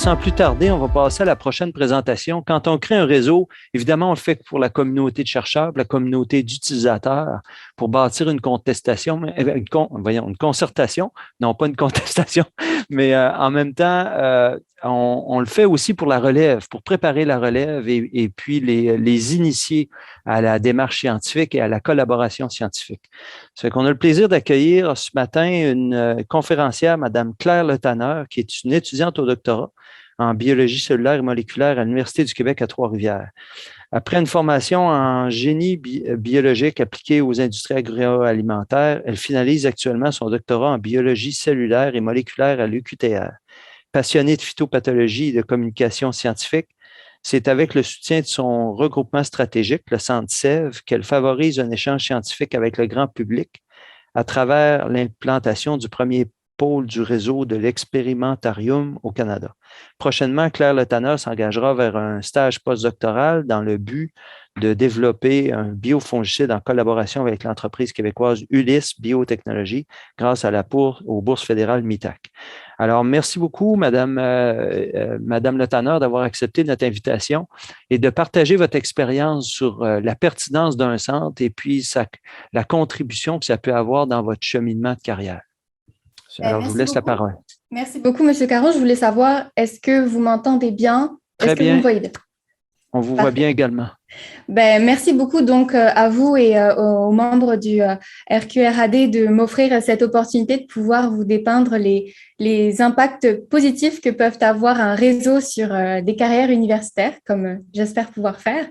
sans plus tarder, on va passer à la prochaine présentation. Quand on crée un réseau, évidemment, on le fait pour la communauté de chercheurs, pour la communauté d'utilisateurs, pour bâtir une contestation, une concertation, non pas une contestation, mais en même temps, on le fait aussi pour la relève, pour préparer la relève et puis les initier à la démarche scientifique et à la collaboration scientifique. Ça fait qu'on a le plaisir d'accueillir ce matin une conférencière, Mme Claire Le Tanner, qui est une étudiante au doctorat en biologie cellulaire et moléculaire à l'Université du Québec à Trois-Rivières. Après une formation en génie biologique appliquée aux industries agroalimentaires, elle finalise actuellement son doctorat en biologie cellulaire et moléculaire à l'UQTR. Passionnée de phytopathologie et de communication scientifique, c'est avec le soutien de son regroupement stratégique, le Centre SEV, qu'elle favorise un échange scientifique avec le grand public à travers l'implantation du premier pôle du réseau de l'expérimentarium au Canada. Prochainement, Claire Le Tanner s'engagera vers un stage postdoctoral dans le but de développer un biofongicide en collaboration avec l'entreprise québécoise Ulysse Biotechnologie grâce à aux bourses fédérales MITAC. Alors, merci beaucoup, Madame Le Tanner, d'avoir accepté notre invitation et de partager votre expérience sur la pertinence d'un centre et puis la contribution que ça peut avoir dans votre cheminement de carrière. Alors, je vous laisse la parole. Merci beaucoup, M. Caron. Je voulais savoir, est-ce que vous m'entendez bien? Très bien. Vous me voyez bien? On vous voit bien également. Merci beaucoup donc à vous et aux membres du RQRAD de m'offrir cette opportunité de pouvoir vous dépeindre les impacts positifs que peuvent avoir un réseau sur des carrières universitaires, comme j'espère pouvoir faire.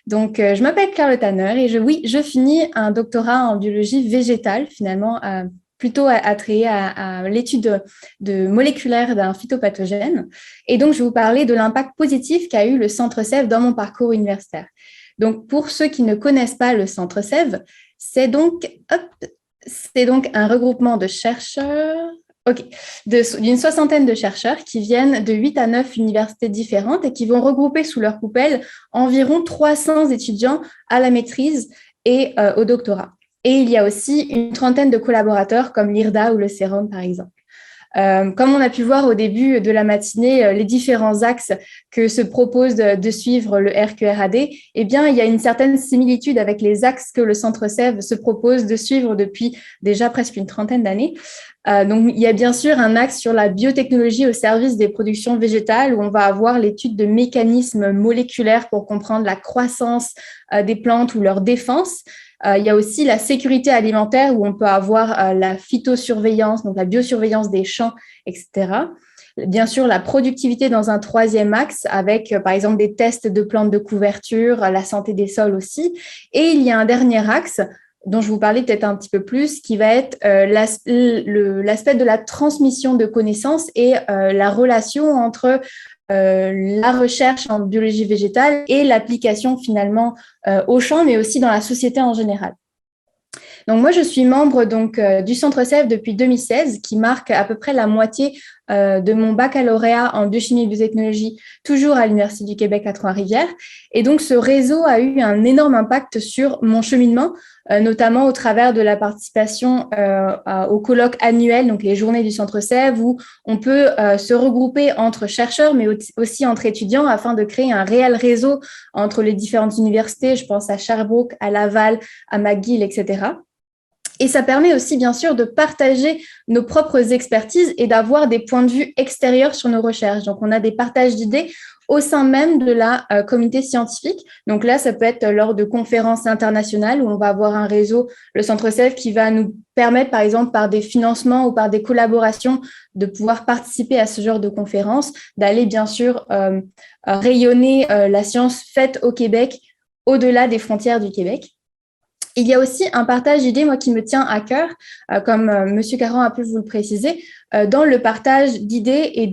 Donc, je m'appelle Claire Le Tanner et je finis un doctorat en biologie végétale, finalement, plutôt attrié à l'étude moléculaire d'un phytopathogène. Et donc, je vais vous parler de l'impact positif qu'a eu le Centre SEV dans mon parcours universitaire. Donc, pour ceux qui ne connaissent pas le Centre SEV, c'est donc un regroupement de chercheurs, d'une soixantaine de chercheurs qui viennent de 8 à 9 universités différentes et qui vont regrouper sous leur coupelle environ 300 étudiants à la maîtrise et au doctorat. Et il y a aussi une trentaine de collaborateurs comme l'IRDA ou le Sérum, par exemple. Comme on a pu voir au début de la matinée, les différents axes que se propose de suivre le RQRAD, eh bien, il y a une certaine similitude avec les axes que le Centre SEV se propose de suivre depuis déjà presque une trentaine d'années. Donc, il y a bien sûr un axe sur la biotechnologie au service des productions végétales où on va avoir l'étude de mécanismes moléculaires pour comprendre la croissance des plantes ou leur défense. Il y a aussi la sécurité alimentaire où on peut avoir la phytosurveillance, donc la biosurveillance des champs, etc. Bien sûr, la productivité dans un troisième axe avec, par exemple, des tests de plantes de couverture, la santé des sols aussi. Et il y a un dernier axe dont je vous parlais peut-être un petit peu plus, qui va être l'aspect de la transmission de connaissances et la relation entre la recherche en biologie végétale et l'application finalement au champ, mais aussi dans la société en général. Donc moi, je suis membre du Centre SEV depuis 2016, qui marque à peu près la moitié de mon baccalauréat en biochimie et biotechnologie, toujours à l'Université du Québec à Trois-Rivières. Et donc, ce réseau a eu un énorme impact sur mon cheminement, notamment au travers de la participation au colloque annuel, donc les journées du Centre SEV, où on peut se regrouper entre chercheurs, mais aussi entre étudiants, afin de créer un réel réseau entre les différentes universités. Je pense à Sherbrooke, à Laval, à McGill, etc. Et ça permet aussi, bien sûr, de partager nos propres expertises et d'avoir des points de vue extérieurs sur nos recherches. Donc, on a des partages d'idées au sein même de la communauté scientifique. Donc là, ça peut être lors de conférences internationales où on va avoir un réseau, le Centre SEV, qui va nous permettre, par exemple, par des financements ou par des collaborations, de pouvoir participer à ce genre de conférences, d'aller, bien sûr, rayonner la science faite au Québec, au-delà des frontières du Québec. Il y a aussi un partage d'idées, moi, qui me tient à cœur, comme M. Caron a pu vous le préciser, dans le partage d'idées et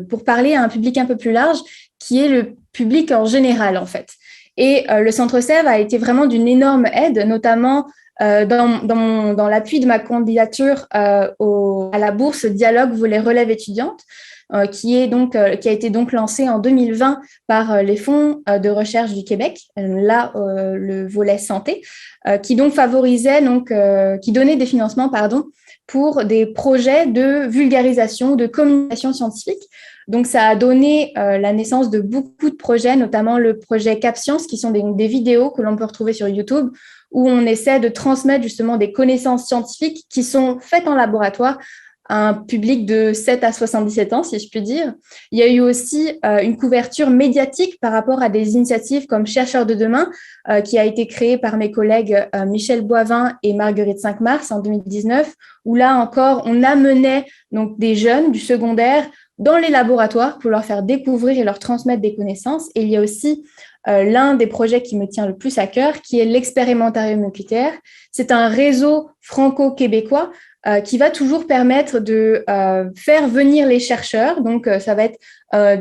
pour parler à un public un peu plus large, qui est le public en général, en fait. Et le Centre SEV a été vraiment d'une énorme aide, notamment dans l'appui de ma candidature à la bourse Dialogue Volet Relève étudiante, qui a été donc lancée en 2020 par les fonds de recherche du Québec, le volet santé, qui donc qui donnait des financements, pour des projets de vulgarisation, de communication scientifique. Donc, ça a donné la naissance de beaucoup de projets, notamment le projet CapScience, qui sont des vidéos que l'on peut retrouver sur YouTube, où on essaie de transmettre justement des connaissances scientifiques qui sont faites en laboratoire à un public de 7 à 77 ans, si je puis dire. Il y a eu aussi une couverture médiatique par rapport à des initiatives comme Chercheurs de demain, qui a été créée par mes collègues Michel Boivin et Marguerite 5 mars en 2019, où là encore, on amenait donc des jeunes du secondaire dans les laboratoires pour leur faire découvrir et leur transmettre des connaissances. Et il y a aussi l'un des projets qui me tient le plus à cœur, qui est l'expérimentarium UQTR. C'est un réseau franco-québécois qui va toujours permettre de faire venir les chercheurs, donc ça va être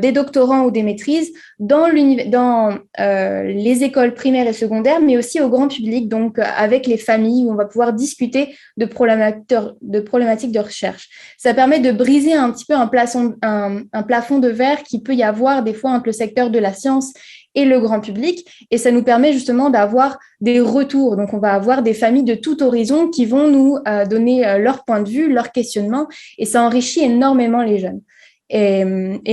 des doctorants ou des maîtrises, dans les écoles primaires et secondaires, mais aussi au grand public, donc avec les familles, où on va pouvoir discuter de problématiques de recherche. Ça permet de briser un petit peu un plafond de verre qui peut y avoir des fois entre le secteur de la science et le grand public, et ça nous permet justement d'avoir des retours. Donc, on va avoir des familles de tout horizon qui vont nous donner leur point de vue, leur questionnement, et ça enrichit énormément les jeunes. Et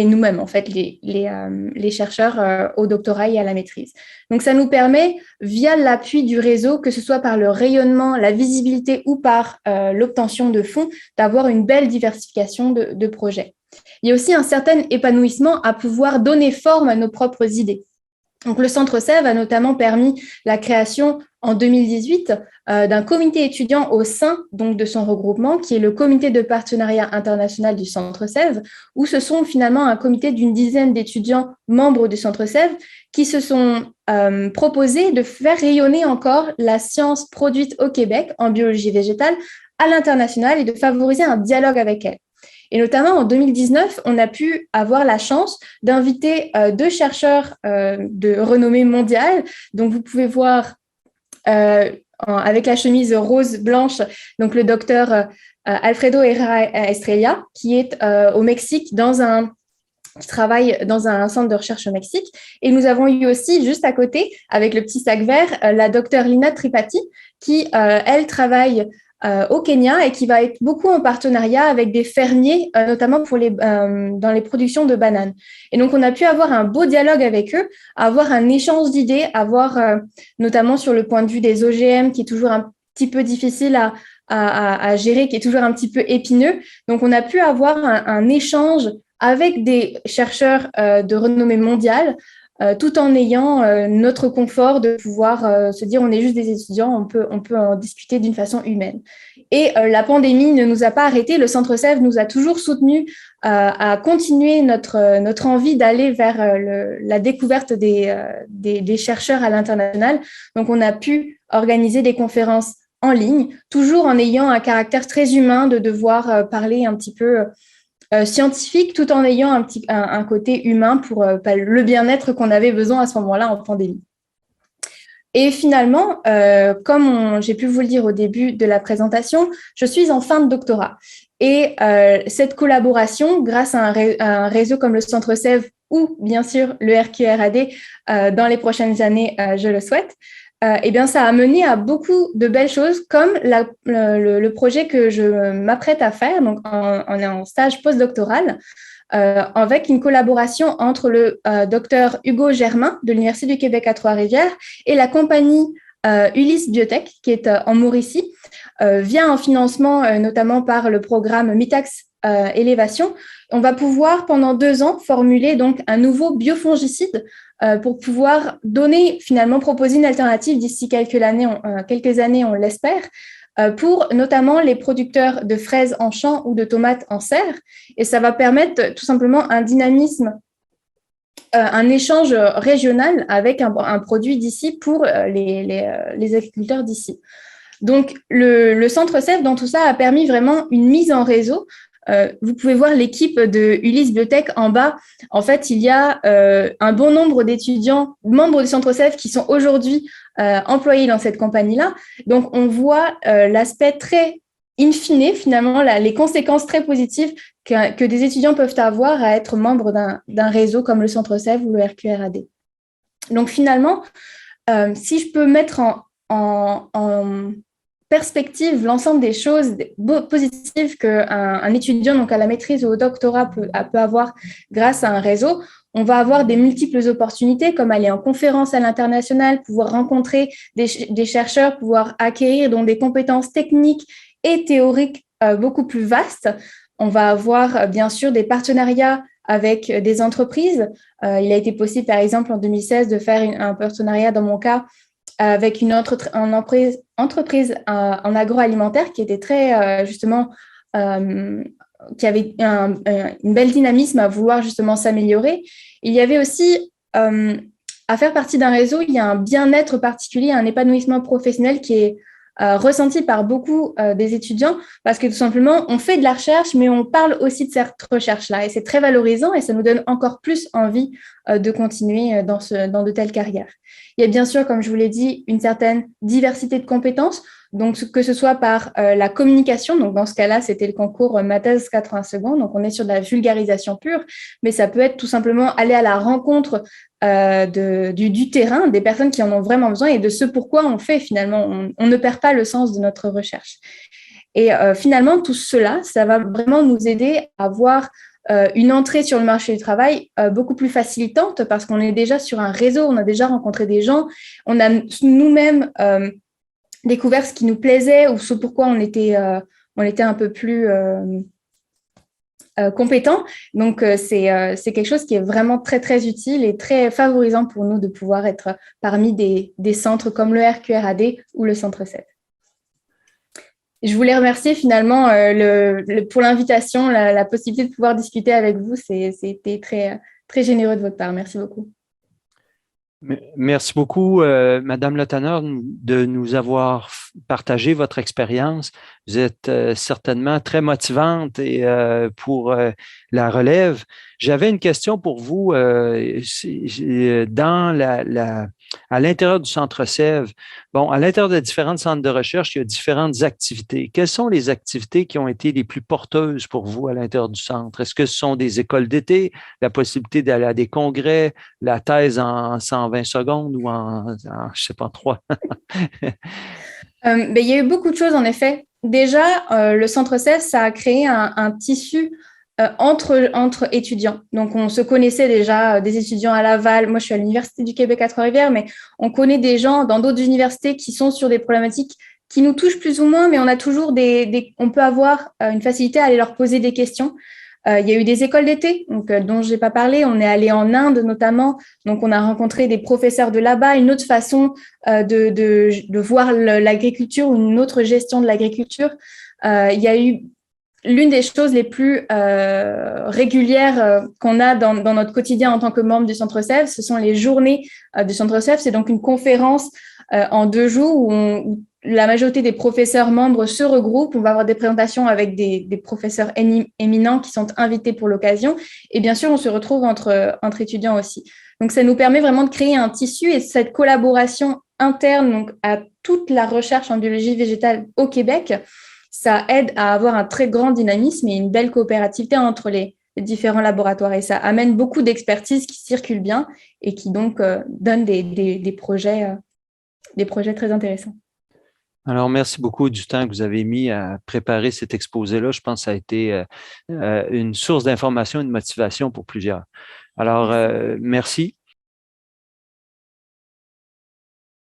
nous-mêmes, en fait, les chercheurs au doctorat et à la maîtrise. Donc, ça nous permet, via l'appui du réseau, que ce soit par le rayonnement, la visibilité ou par l'obtention de fonds, d'avoir une belle diversification de projets. Il y a aussi un certain épanouissement à pouvoir donner forme à nos propres idées. Donc, le Centre Sève a notamment permis la création en 2018 d'un comité étudiant au sein donc, de son regroupement, qui est le comité de partenariat international du Centre Sève, où ce sont finalement un comité d'une dizaine d'étudiants membres du Centre Sève qui se sont proposés de faire rayonner encore la science produite au Québec en biologie végétale à l'international et de favoriser un dialogue avec elle. Et notamment, en 2019, on a pu avoir la chance d'inviter 2 chercheurs de renommée mondiale. Donc, vous pouvez voir avec la chemise rose-blanche, donc le docteur Alfredo Herrera Estrella, qui est au Mexique qui travaille dans un centre de recherche au Mexique. Et nous avons eu aussi, juste à côté, avec le petit sac vert, la docteure Lina Tripathi, qui, elle, travaille au Kenya et qui va être beaucoup en partenariat avec des fermiers, notamment dans les productions de bananes. Et donc, on a pu avoir un beau dialogue avec eux, avoir un échange d'idées, notamment sur le point de vue des OGM, qui est toujours un petit peu difficile à gérer, qui est toujours un petit peu épineux. Donc, on a pu avoir un échange avec des chercheurs de renommée mondiale, tout en ayant notre confort de pouvoir se dire on est juste des étudiants, on peut en discuter d'une façon humaine. Et la pandémie ne nous a pas arrêtés. Le Centre Sève nous a toujours soutenus à continuer notre envie d'aller vers la découverte des chercheurs à l'international. Donc, on a pu organiser des conférences en ligne, toujours en ayant un caractère très humain de devoir parler un petit peu scientifique, tout en ayant un côté humain pour le bien-être qu'on avait besoin à ce moment-là en pandémie. Et finalement, comme j'ai pu vous le dire au début de la présentation, je suis en fin de doctorat. Et cette collaboration, grâce à un réseau comme le Centre Sève ou bien sûr le RQRAD dans les prochaines années, je le souhaite, eh bien, ça a mené à beaucoup de belles choses, comme le projet que je m'apprête à faire. Donc, on est en stage postdoctoral avec une collaboration entre le docteur Hugo Germain de l'Université du Québec à Trois-Rivières et la compagnie Ulysse Biotech, qui est en Mauricie, via un financement notamment par le programme Mitax Élévation. On va pouvoir, pendant 2 ans, formuler donc un nouveau biofongicide pour pouvoir proposer une alternative d'ici quelques années, on l'espère, pour notamment les producteurs de fraises en champ ou de tomates en serre. Et ça va permettre tout simplement un dynamisme, un échange régional avec un produit d'ici pour les agriculteurs d'ici. Donc, le Centre Sève, dans tout ça, a permis vraiment une mise en réseau. Vous pouvez voir l'équipe de Ulysse Biotech en bas. En fait, il y a un bon nombre d'étudiants, membres du Centre Sève, qui sont aujourd'hui employés dans cette compagnie-là. Donc, on voit l'aspect très in fine, finalement, les conséquences très positives que des étudiants peuvent avoir à être membres d'un réseau comme le Centre Sèvres ou le RQRAD. Donc, finalement, si je peux mettre en perspective l'ensemble des choses positives qu'un étudiant donc à la maîtrise ou au doctorat peut avoir grâce à un réseau, on va avoir des multiples opportunités comme aller en conférence à l'international, pouvoir rencontrer des chercheurs, pouvoir acquérir donc des compétences techniques et théoriques beaucoup plus vastes. On va avoir bien sûr des partenariats avec des entreprises. Il a été possible, par exemple, en 2016, de faire un partenariat, dans mon cas, avec une entreprise en agroalimentaire qui était très, justement, qui avait une belle dynamisme à vouloir justement s'améliorer. Il y avait aussi, à faire partie d'un réseau, il y a un bien-être particulier, un épanouissement professionnel qui est ressenti par beaucoup des étudiants parce que tout simplement, on fait de la recherche, mais on parle aussi de cette recherche-là et c'est très valorisant et ça nous donne encore plus envie de continuer dans de telles carrières. Il y a bien sûr, comme je vous l'ai dit, une certaine diversité de compétences, donc que ce soit par la communication, donc dans ce cas-là, c'était le concours Ma thèse 80 secondes, donc on est sur de la vulgarisation pure, mais ça peut être tout simplement aller à la rencontre du terrain, des personnes qui en ont vraiment besoin et de ce pourquoi on fait finalement. On ne perd pas le sens de notre recherche. Et finalement, tout cela, ça va vraiment nous aider à avoir une entrée sur le marché du travail beaucoup plus facilitante parce qu'on est déjà sur un réseau, on a déjà rencontré des gens, on a nous-mêmes découvert ce qui nous plaisait ou ce pourquoi on était un peu plus compétent. Donc, c'est quelque chose qui est vraiment très, très utile et très favorisant pour nous de pouvoir être parmi des centres comme le RQRAD ou le Centre Sèvres. Je voulais remercier finalement pour l'invitation, la possibilité de pouvoir discuter avec vous. C'était très, très généreux de votre part. Merci beaucoup. Merci beaucoup, Madame Le Tanner, de nous avoir partagé votre expérience. Vous êtes certainement très motivante et pour la relève. J'avais une question pour vous. À l'intérieur du Centre Sèvres, bon, à l'intérieur des différents centres de recherche, il y a différentes activités. Quelles sont les activités qui ont été les plus porteuses pour vous à l'intérieur du centre? Est-ce que ce sont des écoles d'été, la possibilité d'aller à des congrès, la thèse en 120 secondes ou je ne sais pas, 3? Il y a eu beaucoup de choses, en effet. Déjà, le Centre Sèvres, ça a créé un tissu entre étudiants. Donc, on se connaissait déjà, des étudiants à Laval. Moi, je suis à l'Université du Québec à Trois-Rivières, mais on connaît des gens dans d'autres universités qui sont sur des problématiques qui nous touchent plus ou moins, mais on a toujours on peut avoir une facilité à aller leur poser des questions. Il y a eu des écoles d'été, dont je n'ai pas parlé. On est allé en Inde notamment, donc on a rencontré des professeurs de là-bas, une autre façon de voir l'agriculture ou une autre gestion de l'agriculture. Il y a eu l'une des choses les plus régulières qu'on a dans notre quotidien en tant que membre du Centre Sèvres, ce sont les journées du Centre Sèvres. C'est donc une conférence en 2 jours où la majorité des professeurs membres se regroupent. On va avoir des présentations avec des professeurs éminents qui sont invités pour l'occasion. Et bien sûr, on se retrouve entre étudiants aussi. Donc, ça nous permet vraiment de créer un tissu et cette collaboration interne donc, à toute la recherche en biologie végétale au Québec, ça aide à avoir un très grand dynamisme et une belle coopérativité entre les différents laboratoires. Et ça amène beaucoup d'expertise qui circulent bien et qui donc donnent des projets très intéressants. Alors, merci beaucoup du temps que vous avez mis à préparer cet exposé-là. Je pense que ça a été une source d'information et de motivation pour plusieurs. Alors, merci.